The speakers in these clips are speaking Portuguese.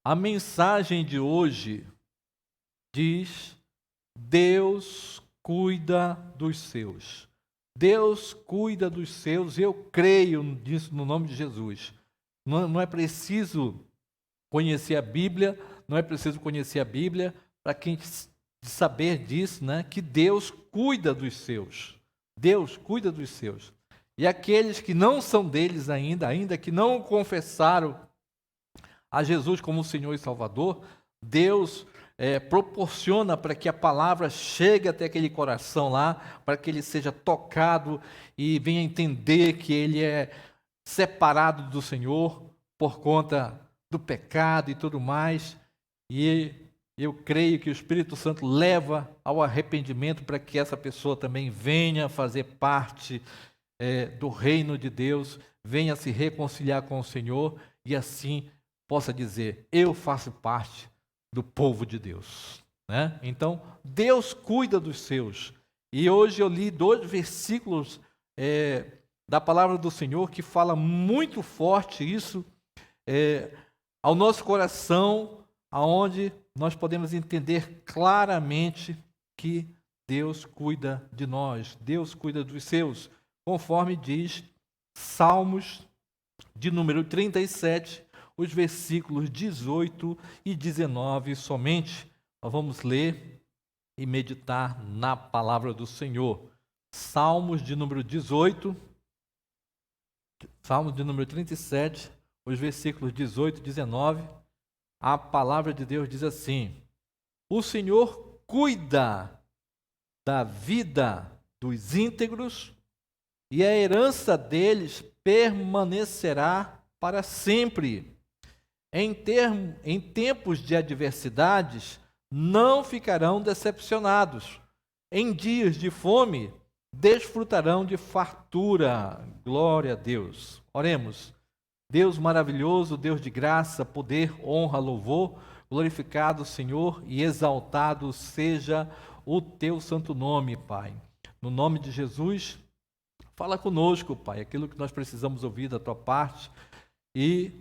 A mensagem de hoje diz: Deus cuida dos seus. Deus cuida dos seus, eu creio nisso no nome de Jesus. Não é preciso conhecer a Bíblia, não é preciso conhecer a Bíblia para quem saber disso, né? Que Deus cuida dos seus. Deus cuida dos seus. E aqueles que não são deles ainda que não confessaram a Jesus como Senhor e Salvador, Deus proporciona para que a palavra chegue até aquele coração lá, para que ele seja tocado e venha entender que ele é separado do Senhor por conta do pecado e tudo mais. E eu creio que o Espírito Santo leva ao arrependimento para que essa pessoa também venha fazer parte do reino de Deus, venha se reconciliar com o Senhor e assim possa dizer: eu faço parte do povo de Deus, né? Então, Deus cuida dos seus. E hoje eu li 2 versículos da palavra do Senhor que fala muito forte isso ao nosso coração, aonde nós podemos entender claramente que Deus cuida de nós, Deus cuida dos seus, conforme diz Salmos de número 37, os versículos 18 e 19 somente. Nós vamos ler e meditar na palavra do Senhor. Salmos de número 18, Salmos de número 37, os versículos 18 e 19. A palavra de Deus diz assim: o Senhor cuida da vida dos íntegros e a herança deles permanecerá para sempre. Em tempos de adversidades, não ficarão decepcionados. Em dias de fome, desfrutarão de fartura. Glória a Deus. Oremos. Deus maravilhoso, Deus de graça, poder, honra, louvor, glorificado, Senhor, e exaltado seja o teu santo nome, Pai. No nome de Jesus, fala conosco, Pai, aquilo que nós precisamos ouvir da tua parte e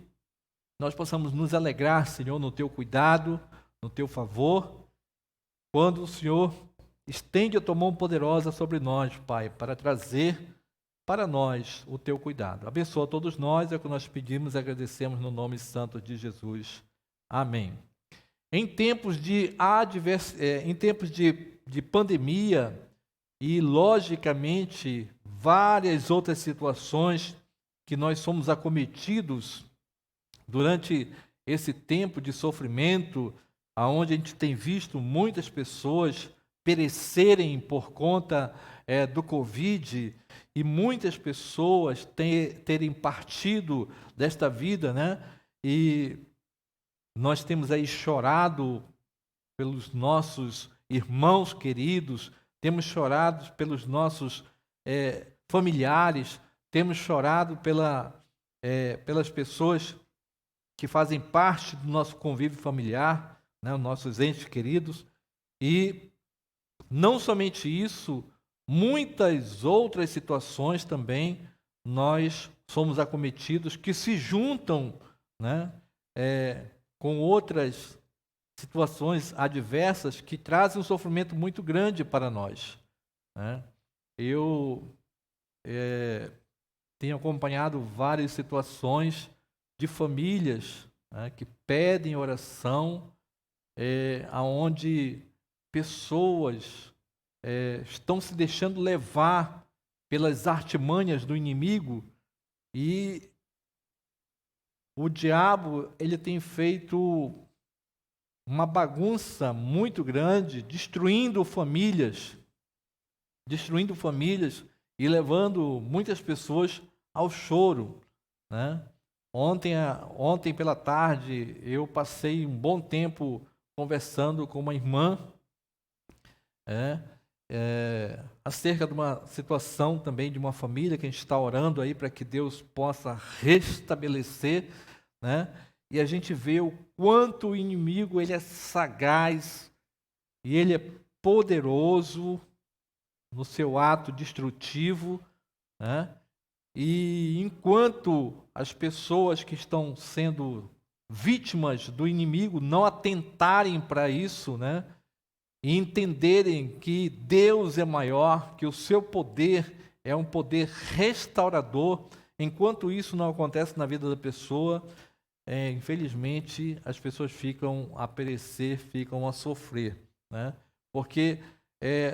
nós possamos nos alegrar, Senhor, no teu cuidado, no teu favor, quando o Senhor estende a tua mão poderosa sobre nós, Pai, para trazer para nós o teu cuidado. Abençoa todos nós, é o que nós pedimos e agradecemos no nome santo de Jesus. Amém. Em tempos de pandemia e, logicamente, várias outras situações que nós somos acometidos durante esse tempo de sofrimento, aonde a gente tem visto muitas pessoas perecerem por conta do Covid e muitas pessoas terem partido desta vida, né? E nós temos aí chorado pelos nossos irmãos queridos, temos chorado pelos nossos familiares, temos chorado pelas pessoas que fazem parte do nosso convívio familiar, né, os nossos entes queridos, e não somente isso, muitas outras situações também nós somos acometidos que se juntam, né, com outras situações adversas que trazem um sofrimento muito grande para nós, né? Eu tenho acompanhado várias situações de famílias, né, que pedem oração, aonde pessoas estão se deixando levar pelas artimanhas do inimigo e o diabo ele tem feito uma bagunça muito grande, destruindo famílias e levando muitas pessoas ao choro, né? Ontem pela tarde, eu passei um bom tempo conversando com uma irmã acerca de uma situação também de uma família que a gente está orando aí para que Deus possa restabelecer, né? E a gente vê o quanto o inimigo ele é sagaz e ele é poderoso no seu ato destrutivo, né? E enquanto as pessoas que estão sendo vítimas do inimigo não atentarem para isso, né? E entenderem que Deus é maior, que o seu poder é um poder restaurador. Enquanto isso não acontece na vida da pessoa, infelizmente as pessoas ficam a perecer, ficam a sofrer, né? Porque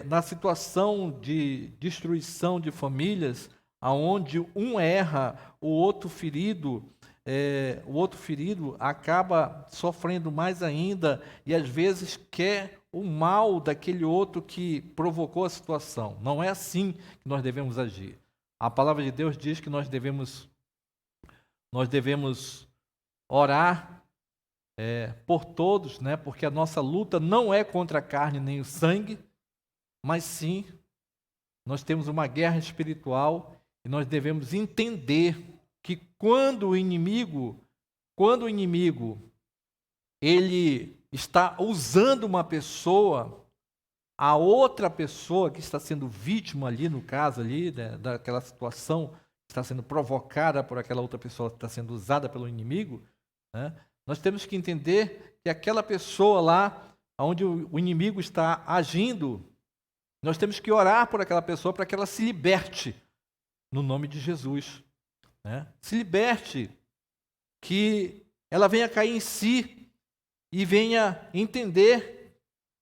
na situação de destruição de famílias, aonde um erra, o outro ferido acaba sofrendo mais ainda e às vezes quer o mal daquele outro que provocou a situação. Não é assim que nós devemos agir. A palavra de Deus diz que nós devemos orar por todos, né? Porque a nossa luta não é contra a carne nem o sangue, mas sim nós temos uma guerra espiritual e nós devemos entender que quando o inimigo ele está usando uma pessoa, a outra pessoa que está sendo vítima ali, no caso ali, né, daquela situação que está sendo provocada por aquela outra pessoa que está sendo usada pelo inimigo, né, nós temos que entender que aquela pessoa lá, onde o inimigo está agindo, nós temos que orar por aquela pessoa para que ela se liberte, no nome de Jesus. Né? Se liberte, que ela venha cair em si e venha entender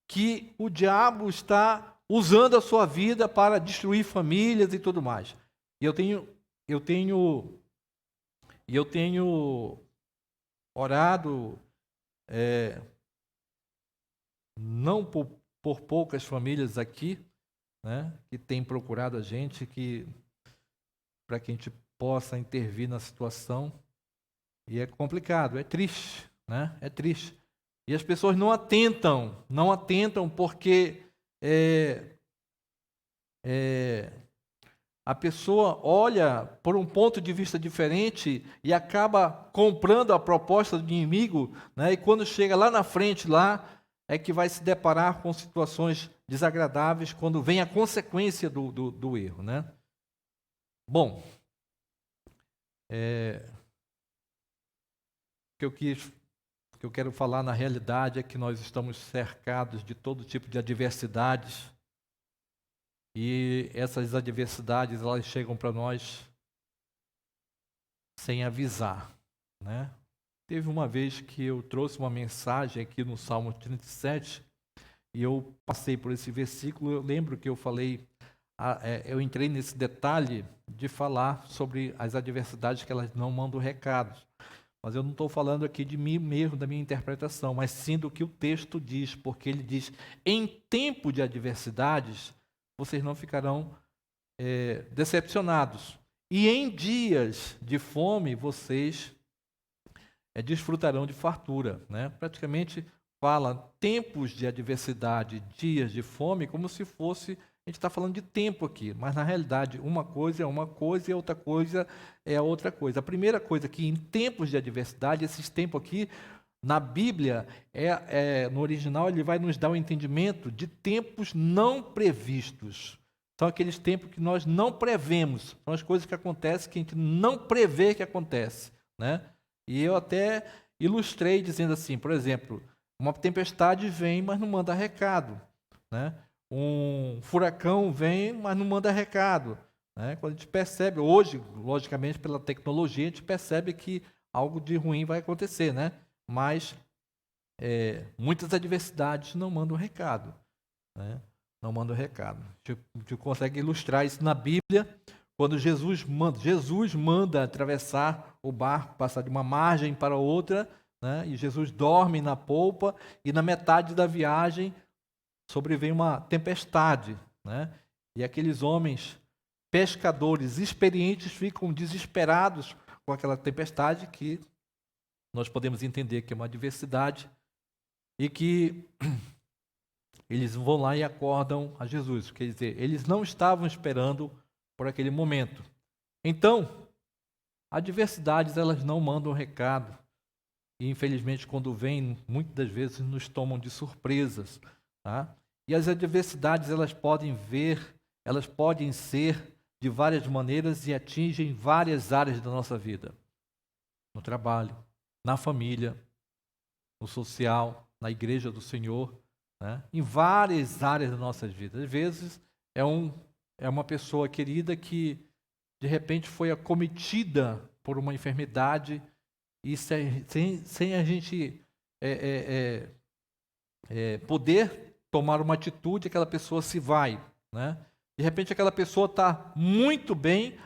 que o diabo está usando a sua vida para destruir famílias e tudo mais. E eu tenho orado não por poucas famílias aqui, né, que têm procurado a gente para que a gente possa intervir na situação. E é complicado, é triste, né? É triste. E as pessoas não atentam porque a pessoa olha por um ponto de vista diferente e acaba comprando a proposta do inimigo, né? E quando chega lá na frente, lá é que vai se deparar com situações desagradáveis quando vem a consequência do erro, né? Bom, o que eu quero falar na realidade é que nós estamos cercados de todo tipo de adversidades e essas adversidades elas chegam para nós sem avisar, né? Teve uma vez que eu trouxe uma mensagem aqui no Salmo 37 e eu passei por esse versículo. Eu lembro que eu falei, eu entrei nesse detalhe de falar sobre as adversidades que elas não mandam recados. Mas eu não estou falando aqui de mim mesmo, da minha interpretação, mas sim do que o texto diz, porque ele diz, em tempo de adversidades, vocês não ficarão decepcionados. E em dias de fome, vocês desfrutarão de fartura. Né? Praticamente fala tempos de adversidade, dias de fome, como se fosse... A gente está falando de tempo aqui, mas na realidade uma coisa é uma coisa e outra coisa é outra coisa. A primeira coisa que em tempos de adversidade, esses tempos aqui, na Bíblia, no original, ele vai nos dar o entendimento de tempos não previstos. São aqueles tempos que nós não prevemos, são as coisas que acontecem que a gente não prevê que acontece. Né? E eu até ilustrei dizendo assim, por exemplo, uma tempestade vem, mas não manda recado. Né? Um furacão vem, mas não manda recado. Né? Quando a gente percebe, hoje, logicamente, pela tecnologia, a gente percebe que algo de ruim vai acontecer, né? Mas muitas adversidades não mandam recado. Né? Não mandam recado. A gente consegue ilustrar isso na Bíblia, quando Jesus manda atravessar o barco, passar de uma margem para outra, né? E Jesus dorme na polpa, e na metade da viagem sobrevém uma tempestade, né? E aqueles homens pescadores experientes ficam desesperados com aquela tempestade, que nós podemos entender que é uma adversidade, e que eles vão lá e acordam a Jesus. Quer dizer, eles não estavam esperando por aquele momento. Então, adversidades elas não mandam recado, e infelizmente quando vêm, muitas das vezes nos tomam de surpresas. Tá? E as adversidades elas podem ser de várias maneiras e atingem várias áreas da nossa vida. No trabalho, na família, no social, na igreja do Senhor, né? Em várias áreas das nossas vidas. Às vezes é uma pessoa querida que de repente foi acometida por uma enfermidade e sem a gente poder tomar uma atitude, aquela pessoa se vai, né? De repente aquela pessoa está muito bem,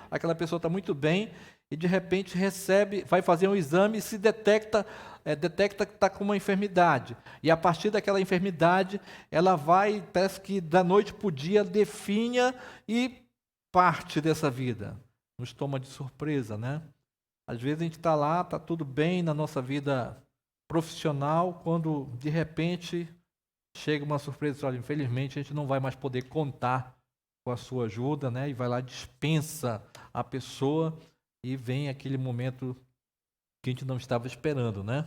e de repente vai fazer um exame e se detecta que está com uma enfermidade. E a partir daquela enfermidade, ela parece que da noite para o dia, definha e parte dessa vida. Nos toma de surpresa, né? Às vezes a gente está lá, está tudo bem na nossa vida profissional, quando de repente chega uma surpresa, olha, infelizmente a gente não vai mais poder contar com a sua ajuda, né? E vai lá, dispensa a pessoa e vem aquele momento que a gente não estava esperando, né?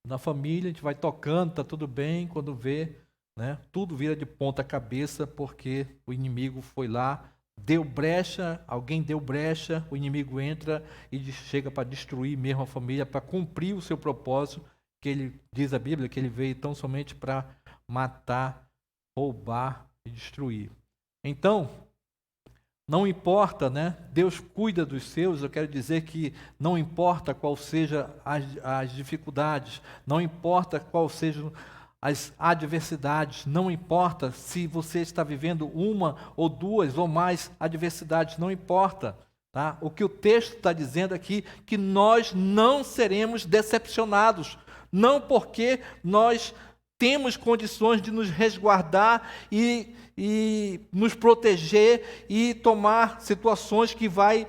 Na família a gente vai tocando, está tudo bem, quando vê, né? Tudo vira de ponta cabeça porque o inimigo foi lá, deu brecha, alguém deu brecha, o inimigo entra e chega para destruir mesmo a família, para cumprir o seu propósito, que ele diz a Bíblia que ele veio tão somente para matar, roubar e destruir. Então, não importa, né? Deus cuida dos seus, eu quero dizer que não importa qual seja as dificuldades, não importa qual sejam as adversidades, não importa se você está vivendo uma ou duas ou mais adversidades, não importa. Tá? O que o texto está dizendo aqui, que nós não seremos decepcionados, não porque nós temos condições de nos resguardar e nos proteger e tomar situações que vai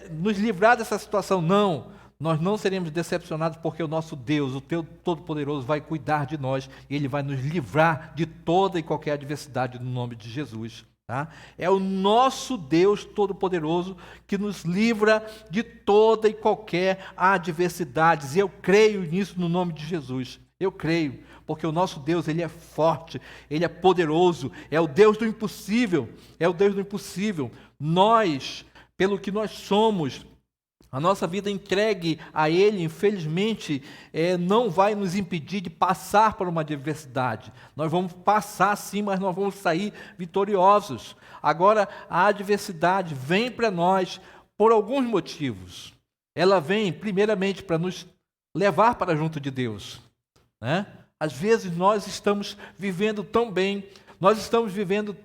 nos livrar dessa situação. Não, nós não seremos decepcionados porque o nosso Deus, o Teu Todo-Poderoso, vai cuidar de nós e Ele vai nos livrar de toda e qualquer adversidade no nome de Jesus. Tá? É o nosso Deus Todo-Poderoso que nos livra de toda e qualquer adversidade. E eu creio nisso no nome de Jesus. Eu creio, porque o nosso Deus, Ele é forte, Ele é poderoso, é o Deus do impossível, Nós, pelo que nós somos, a nossa vida entregue a Ele, infelizmente, não vai nos impedir de passar por uma adversidade. Nós vamos passar sim, mas nós vamos sair vitoriosos. Agora, a adversidade vem para nós por alguns motivos. Ela vem, primeiramente, para nos levar para junto de Deus, né? Às vezes nós estamos vivendo tão bem, nós estamos vivendo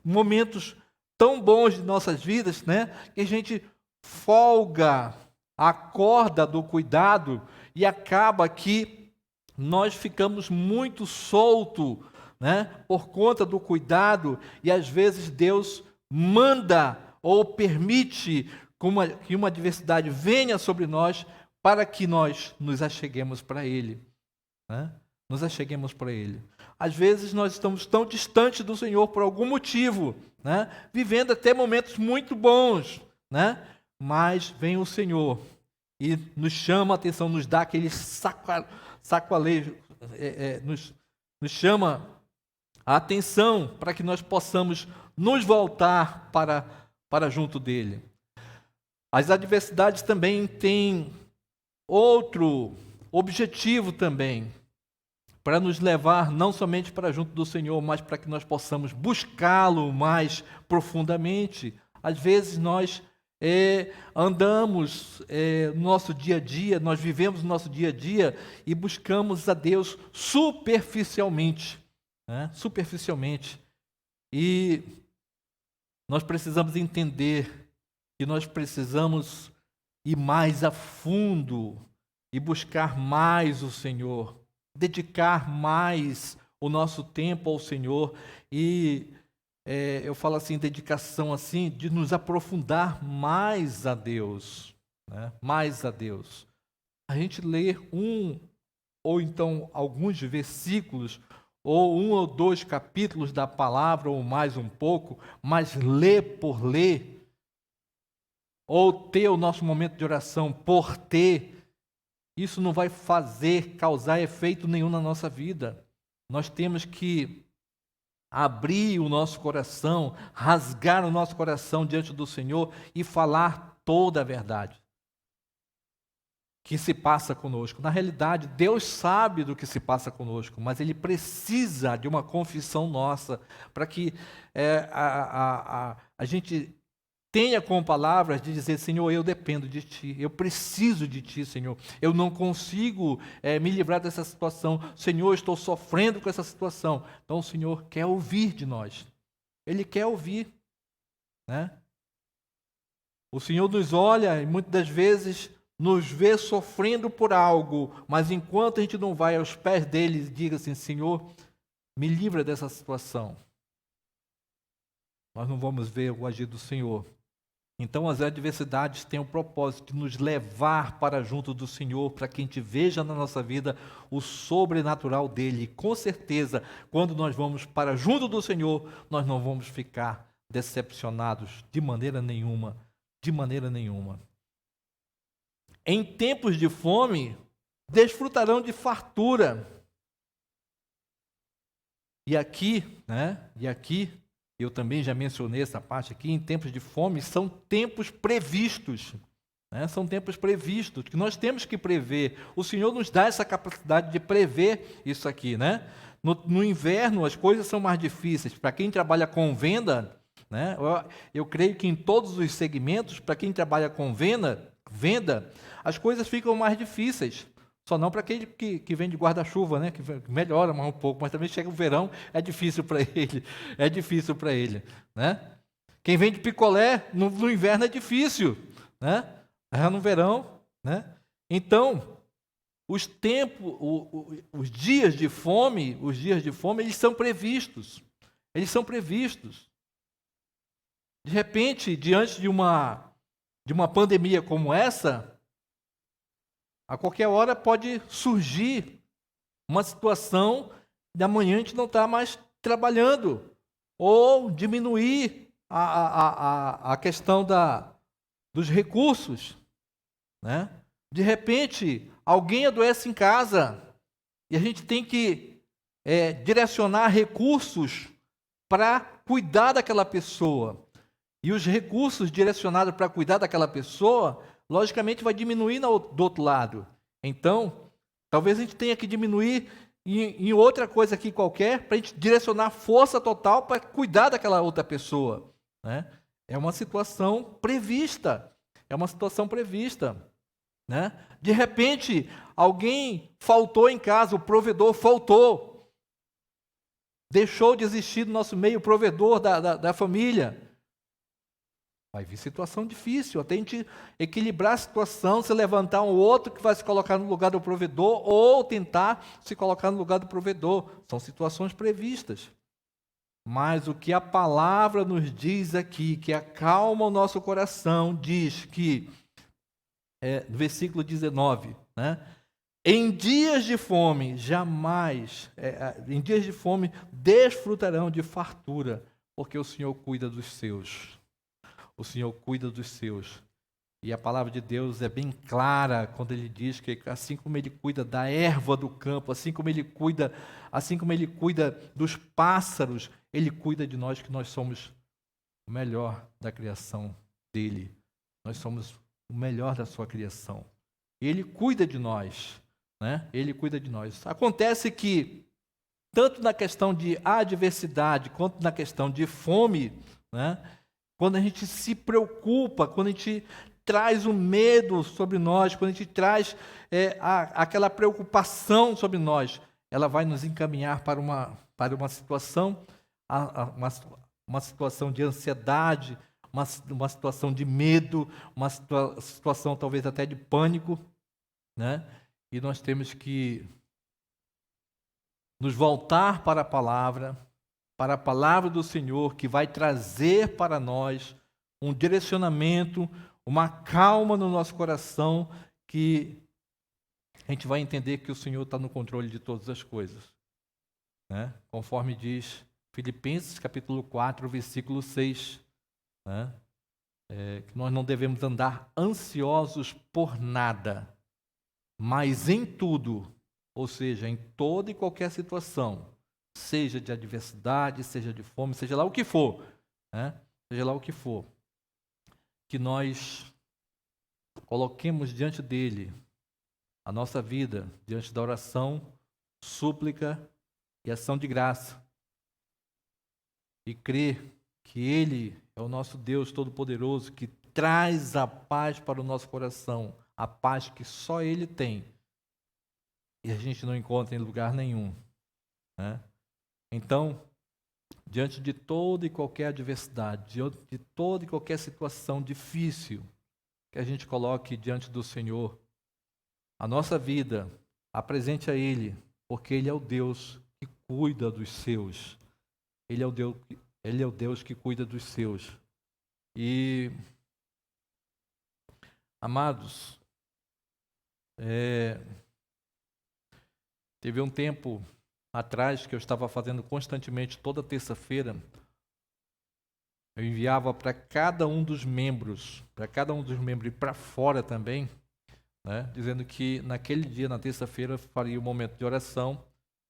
momentos tão bons de nossas vidas, né? Que a gente folga a corda do cuidado e acaba que nós ficamos muito soltos, né? Por conta do cuidado, e às vezes Deus manda ou permite que uma adversidade venha sobre nós para que nós nos acheguemos para Ele. Né? Nos acheguemos para Ele. Às vezes nós estamos tão distantes do Senhor por algum motivo, né? Vivendo até momentos muito bons, né? Mas vem o Senhor e nos chama a atenção, nos dá aquele sacolejo, nos chama a atenção para que nós possamos nos voltar para junto dEle. As adversidades também têm outro objetivo também, para nos levar não somente para junto do Senhor, mas para que nós possamos buscá-lo mais profundamente. Às vezes nós andamos no nosso dia a dia, nós vivemos no nosso dia a dia e buscamos a Deus superficialmente, né? Superficialmente. E nós precisamos entender que nós precisamos ir mais a fundo e buscar mais o Senhor, dedicar mais o nosso tempo ao Senhor e eu falo assim, dedicação assim, de nos aprofundar mais a Deus, né? Mais a Deus. A gente lê ou então alguns versículos, ou 1 ou 2 capítulos da palavra, ou mais um pouco, mas ler por ler, ou ter o nosso momento de oração por ter, isso não vai causar efeito nenhum na nossa vida. Nós temos que abrir o nosso coração, rasgar o nosso coração diante do Senhor e falar toda a verdade. que se passa conosco. Na realidade, Deus sabe do que se passa conosco, mas Ele precisa de uma confissão nossa para que a gente tenha com palavras de dizer: Senhor, eu dependo de Ti, eu preciso de Ti, Senhor. Eu não consigo me livrar dessa situação. Senhor, eu estou sofrendo com essa situação. Então o Senhor quer ouvir de nós. Ele quer ouvir, né? O Senhor nos olha e muitas das vezes nos vê sofrendo por algo, mas enquanto a gente não vai aos pés dele e diga assim: Senhor, me livra dessa situação, nós não vamos ver o agir do Senhor. Então as adversidades têm o propósito de nos levar para junto do Senhor, para que a gente veja na nossa vida o sobrenatural dele. E com certeza, quando nós vamos para junto do Senhor, nós não vamos ficar decepcionados de maneira nenhuma, de maneira nenhuma. Em tempos de fome, desfrutarão de fartura. E aqui, eu também já mencionei essa parte aqui, em tempos de fome, são tempos previstos. São tempos previstos, que nós temos que prever. O Senhor nos dá essa capacidade de prever isso aqui, né? No inverno, as coisas são mais difíceis. Para quem trabalha com venda, né? Eu creio que em todos os segmentos, para quem trabalha com venda, as coisas ficam mais difíceis. Só não para aquele que vende guarda-chuva, né? Que melhora mais um pouco, mas também chega o verão, é difícil para ele, né? Quem vende picolé no inverno é difícil, né? No verão, né? Então, os dias de fome, eles são previstos. Eles são previstos. De repente, diante de uma pandemia como essa, a qualquer hora pode surgir uma situação de amanhã a gente não estar mais trabalhando, ou diminuir a questão dos recursos, né? De repente, alguém adoece em casa e a gente tem que direcionar recursos para cuidar daquela pessoa. E os recursos direcionados para cuidar daquela pessoa, logicamente, vai diminuir do outro lado. Então, talvez a gente tenha que diminuir em outra coisa aqui qualquer, para a gente direcionar força total para cuidar daquela outra pessoa, né? É uma situação prevista. Né? De repente, alguém faltou em casa, o provedor faltou. Deixou de existir no nosso meio o provedor da família. Vai vir situação difícil, até a gente equilibrar a situação, se levantar um outro que vai se colocar no lugar do provedor, ou tentar se colocar no lugar do provedor. São situações previstas. Mas o que a palavra nos diz aqui, que acalma o nosso coração, diz que, no versículo 19, né? Em dias de fome, em dias de fome, desfrutarão de fartura, porque o Senhor cuida dos seus. O Senhor cuida dos seus. E a palavra de Deus é bem clara quando ele diz que assim como ele cuida da erva do campo, assim como ele cuida dos pássaros, ele cuida de nós, que nós somos o melhor da criação dele. Nós somos o melhor da sua criação. E ele cuida de nós, né? Ele cuida de nós. Acontece que tanto na questão de adversidade quanto na questão de fome, né? Quando a gente se preocupa, quando a gente traz o medo sobre nós, quando a gente traz aquela preocupação sobre nós, ela vai nos encaminhar para uma situação, uma situação de ansiedade, uma situação de medo, uma situação talvez até de pânico, né? E nós temos que nos voltar para a palavra do Senhor, que vai trazer para nós um direcionamento, uma calma no nosso coração, que a gente vai entender que o Senhor está no controle de todas as coisas, né? Conforme diz Filipenses capítulo 4, versículo 6, né? Que nós não devemos andar ansiosos por nada, mas em tudo, ou seja, em toda e qualquer situação, seja de adversidade, seja de fome, seja lá o que for, né? Seja lá o que for, que nós coloquemos diante dele a nossa vida diante da oração, súplica e ação de graça. E crer que Ele é o nosso Deus Todo-Poderoso, que traz a paz para o nosso coração, a paz que só Ele tem, e a gente não encontra em lugar nenhum, né? Então, diante de toda e qualquer adversidade, diante de toda e qualquer situação difícil que a gente coloque diante do Senhor, a nossa vida, apresente a Ele, porque Ele é o Deus que cuida dos seus. Ele é o Deus que cuida dos seus. E, amados, teve um tempo atrás que eu estava fazendo constantemente, toda terça-feira, eu enviava para cada um dos membros e para fora também, né, dizendo que naquele dia, na terça-feira, faria um momento de oração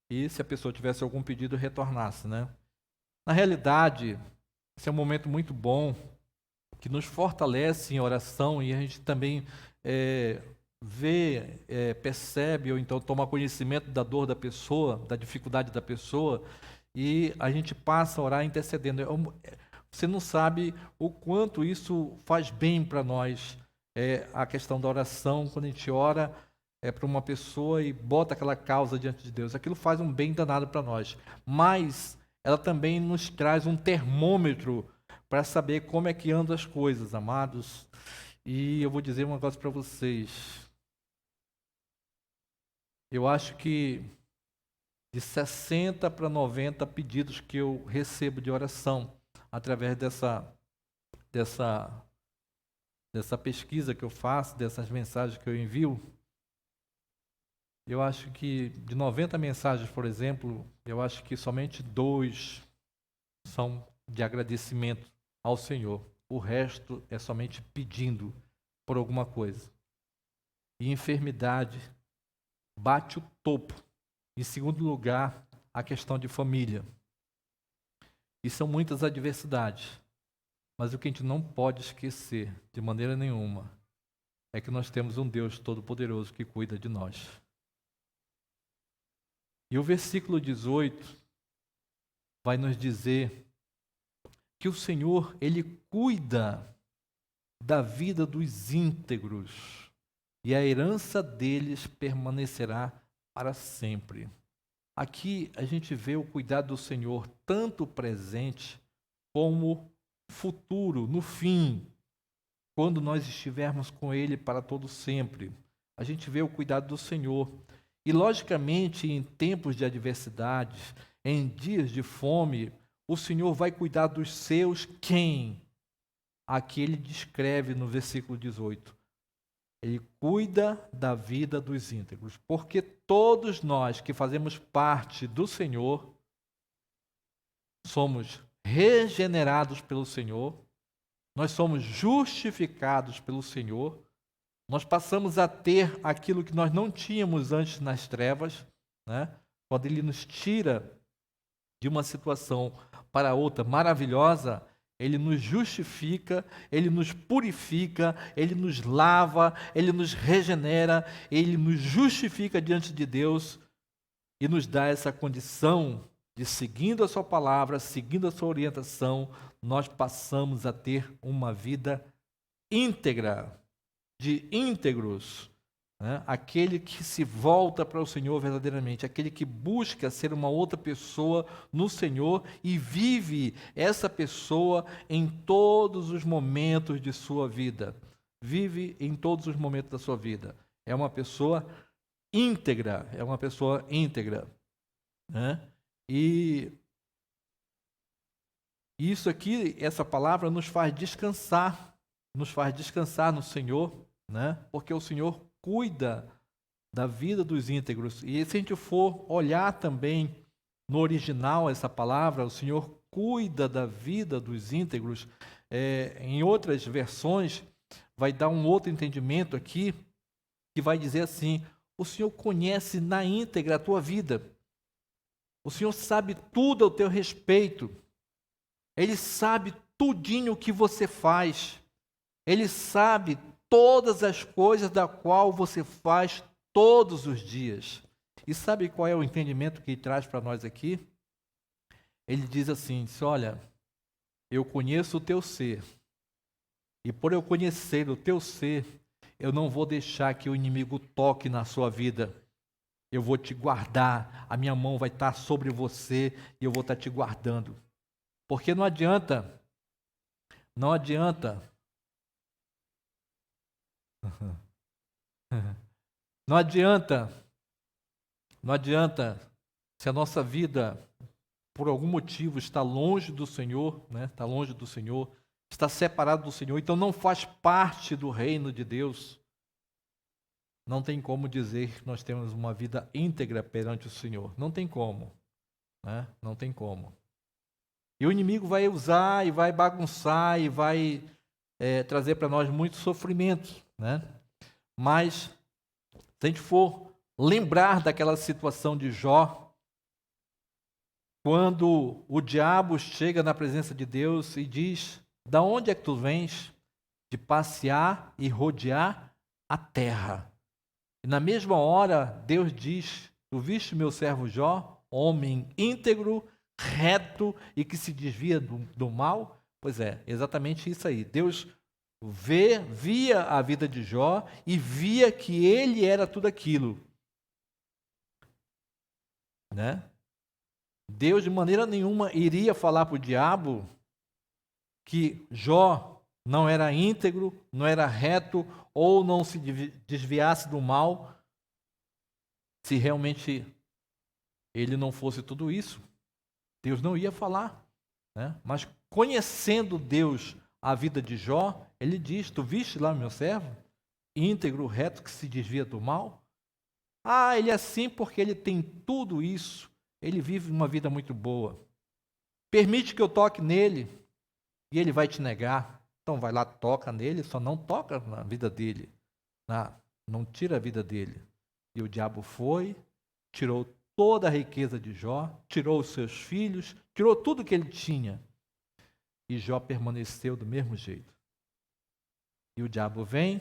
e se a pessoa tivesse algum pedido, retornasse, né? Na realidade, esse é um momento muito bom, que nos fortalece em oração e a gente também vê, percebe ou então toma conhecimento da dor da pessoa, da dificuldade da pessoa, e a gente passa a orar intercedendo. Você não sabe o quanto isso faz bem para nós, a questão da oração, quando a gente ora para uma pessoa e bota aquela causa diante de Deus. Aquilo faz um bem danado para nós. Mas ela também nos traz um termômetro para saber como é que andam as coisas, amados. E eu vou dizer uma coisa para vocês. Eu acho que de 60 para 90 pedidos que eu recebo de oração através dessa pesquisa que eu faço, dessas mensagens que eu envio, eu acho que de 90 mensagens, por exemplo, eu acho que somente 2 são de agradecimento ao Senhor. O resto é somente pedindo por alguma coisa. E enfermidade bate o topo. Em segundo lugar, a questão de família. E são muitas adversidades. Mas o que a gente não pode esquecer, de maneira nenhuma, é que nós temos um Deus Todo-Poderoso que cuida de nós. E o versículo 18 vai nos dizer que o Senhor, Ele cuida da vida dos íntegros e a herança deles permanecerá para sempre. Aqui a gente vê o cuidado do Senhor, tanto presente como futuro, no fim, quando nós estivermos com Ele para todo sempre. A gente vê o cuidado do Senhor. E, logicamente, em tempos de adversidades, em dias de fome, o Senhor vai cuidar dos seus quem? Aqui ele descreve no versículo 18. Ele cuida da vida dos íntegros, porque todos nós que fazemos parte do Senhor somos regenerados pelo Senhor, nós somos justificados pelo Senhor, nós passamos a ter aquilo que nós não tínhamos antes nas trevas, né? Quando Ele nos tira de uma situação para outra maravilhosa, Ele nos justifica, Ele nos purifica, Ele nos lava, Ele nos regenera, Ele nos justifica diante de Deus e nos dá essa condição de, seguindo a sua palavra, seguindo a sua orientação, nós passamos a ter uma vida íntegra, de íntegros, né? Aquele que se volta para o Senhor verdadeiramente, aquele que busca ser uma outra pessoa no Senhor e vive essa pessoa em todos os momentos de sua vida. Vive em todos os momentos da sua vida. É uma pessoa íntegra, né? E isso aqui, essa palavra nos faz descansar no Senhor, né? Porque o Senhor cuida da vida dos íntegros. E se a gente for olhar também no original essa palavra, o Senhor cuida da vida dos íntegros. Em outras versões, vai dar um outro entendimento aqui, que vai dizer assim: o Senhor conhece na íntegra a tua vida. O Senhor sabe tudo ao teu respeito. Ele sabe tudinho o que você faz. Ele sabe todas as coisas da qual você faz todos os dias. E sabe qual é o entendimento que ele traz para nós aqui? Ele diz assim, olha, eu conheço o teu ser, e por eu conhecer o teu ser, eu não vou deixar que o inimigo toque na sua vida. Eu vou te guardar, a minha mão vai estar sobre você e eu vou estar te guardando. Porque não adianta, não adianta, não adianta, não adianta se a nossa vida, por algum motivo, está longe do Senhor, né? Está longe do Senhor, está separado do Senhor, então não faz parte do reino de Deus. Não tem como dizer que nós temos uma vida íntegra perante o Senhor. Não tem como, né? Não tem como. E o inimigo vai usar e vai bagunçar e vai trazer para nós muito sofrimento, né? Mas, se a gente for lembrar daquela situação de Jó, quando o diabo chega na presença de Deus e diz: da onde é que tu vens? De passear e rodear a terra. E na mesma hora, Deus diz: tu viste meu servo Jó, homem íntegro, reto e que se desvia do mal? Pois é, exatamente isso aí. Deus via a vida de Jó e via que ele era tudo aquilo, né? Deus de maneira nenhuma iria falar para o diabo que Jó não era íntegro, não era reto ou não se desviasse do mal, se realmente ele não fosse tudo isso. Deus não ia falar, né? Mas conhecendo Deus a vida de Jó, ele diz: tu viste lá meu servo, íntegro, reto, que se desvia do mal? Ah, ele é assim porque ele tem tudo isso, ele vive uma vida muito boa. Permite que eu toque nele e ele vai te negar. Então vai lá, toca nele, só não toca na vida dele, não tira a vida dele. E o diabo foi, tirou toda a riqueza de Jó, tirou os seus filhos, tirou tudo que ele tinha. E Jó permaneceu do mesmo jeito. E o diabo vem,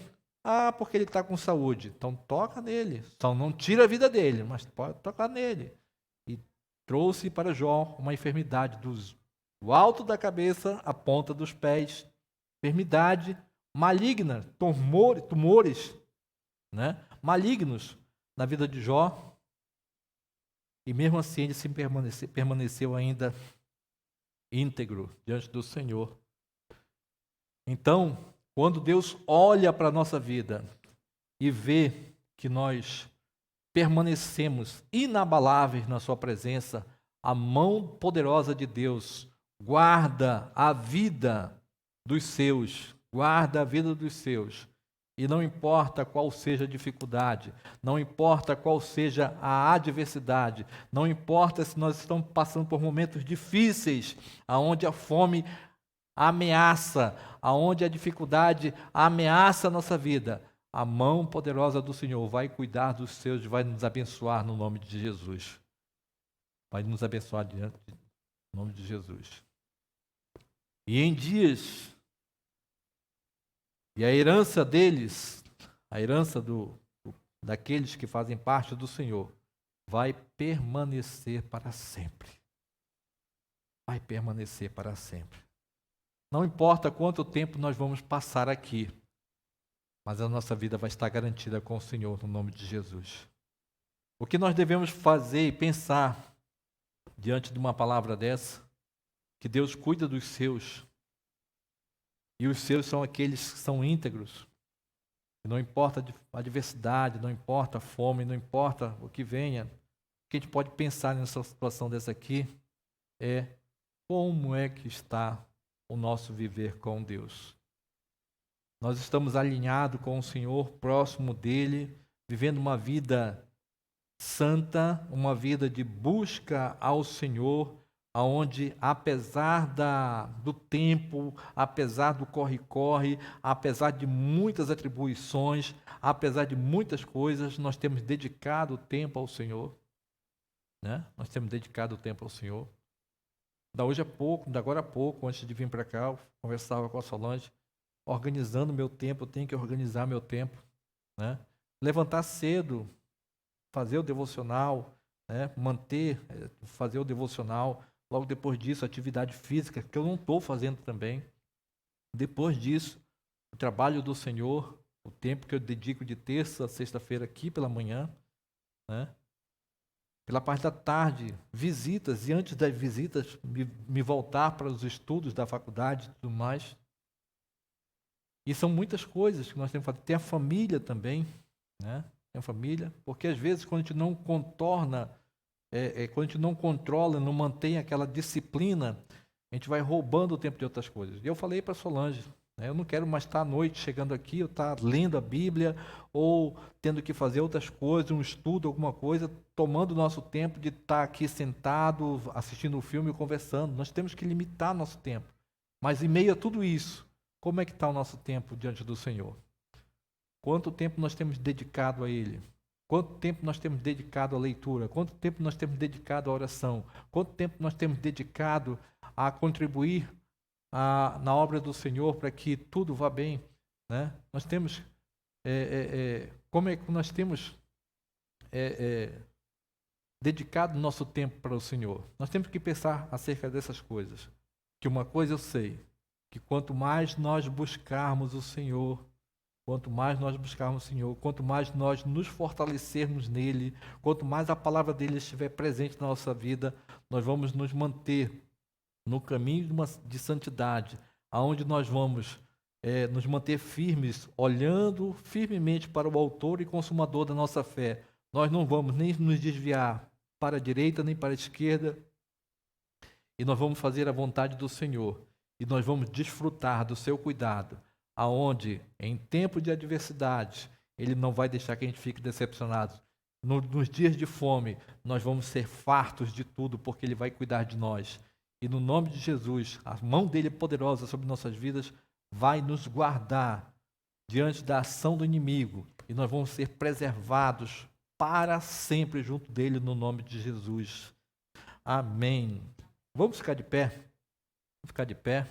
porque ele está com saúde. Então toca nele. Só não tira a vida dele, mas pode tocar nele. E trouxe para Jó uma enfermidade do alto da cabeça à ponta dos pés. Enfermidade maligna, tumores, né? Malignos na vida de Jó. E mesmo assim ele permaneceu ainda íntegro diante do Senhor. Então, quando Deus olha para a nossa vida e vê que nós permanecemos inabaláveis na sua presença, a mão poderosa de Deus guarda a vida dos seus, guarda a vida dos seus. E não importa qual seja a dificuldade, não importa qual seja a adversidade, não importa se nós estamos passando por momentos difíceis, aonde a fome ameaça, aonde a dificuldade ameaça a nossa vida, a mão poderosa do Senhor vai cuidar dos seus e vai nos abençoar no nome de Jesus. Vai nos abençoar diante do nome de Jesus. E em dias, e a herança deles, a herança daqueles que fazem parte do Senhor, vai permanecer para sempre. Vai permanecer para sempre. Não importa quanto tempo nós vamos passar aqui, mas a nossa vida vai estar garantida com o Senhor, no nome de Jesus. O que nós devemos fazer e pensar diante de uma palavra dessa? Que Deus cuida dos seus, e os seus são aqueles que são íntegros. Não importa a adversidade, não importa a fome, não importa o que venha. O que a gente pode pensar nessa situação dessa aqui é como é que está o nosso viver com Deus. Nós estamos alinhados com o Senhor, próximo dEle, vivendo uma vida santa, uma vida de busca ao Senhor, aonde apesar do tempo, apesar do corre-corre, apesar de muitas atribuições, apesar de muitas coisas, nós temos dedicado o tempo ao Senhor, né? Nós temos dedicado o tempo ao Senhor. Agora há pouco, antes de vir para cá, eu conversava com a Solange, organizando meu tempo, eu tenho que organizar meu tempo, né? Levantar cedo, fazer o devocional, né? Fazer o devocional. Logo depois disso, atividade física, que eu não estou fazendo também. Depois disso, o trabalho do Senhor, o tempo que eu dedico de terça a sexta-feira aqui pela manhã, né? Pela parte da tarde, visitas, e antes das visitas, me voltar para os estudos da faculdade e tudo mais. E são muitas coisas que nós temos que fazer. Tem a família também, né? Tem a família, porque às vezes quando a gente não contorna, quando a gente não controla, não mantém aquela disciplina, a gente vai roubando o tempo de outras coisas. E eu falei para Solange, né, eu não quero mais estar à noite chegando aqui, eu estar lendo a Bíblia ou tendo que fazer outras coisas, um estudo, alguma coisa, tomando o nosso tempo de estar aqui sentado, assistindo um filme e conversando. Nós temos que limitar nosso tempo. Mas em meio a tudo isso, como é que está o nosso tempo diante do Senhor? Quanto tempo nós temos dedicado a Ele? Quanto tempo nós temos dedicado à leitura? Quanto tempo nós temos dedicado à oração? Quanto tempo nós temos dedicado a contribuir na obra do Senhor para que tudo vá bem? Né? Nós temos, como é que nós temos dedicado nosso tempo para o Senhor? Nós temos que pensar acerca dessas coisas. Que uma coisa eu sei, que quanto mais nós buscarmos o Senhor, quanto mais nós buscarmos o Senhor, quanto mais nós nos fortalecermos nele, quanto mais a palavra dele estiver presente na nossa vida, nós vamos nos manter no caminho de santidade, aonde nós vamos nos manter firmes, olhando firmemente para o autor e consumador da nossa fé. Nós não vamos nem nos desviar para a direita nem para a esquerda, e nós vamos fazer a vontade do Senhor, e nós vamos desfrutar do seu cuidado, aonde, em tempo de adversidade, Ele não vai deixar que a gente fique decepcionado. Nos dias de fome, nós vamos ser fartos de tudo, porque Ele vai cuidar de nós. E no nome de Jesus, a mão dele poderosa sobre nossas vidas vai nos guardar diante da ação do inimigo, e nós vamos ser preservados para sempre junto dele, no nome de Jesus. Amém. Vamos ficar de pé? Vamos ficar de pé.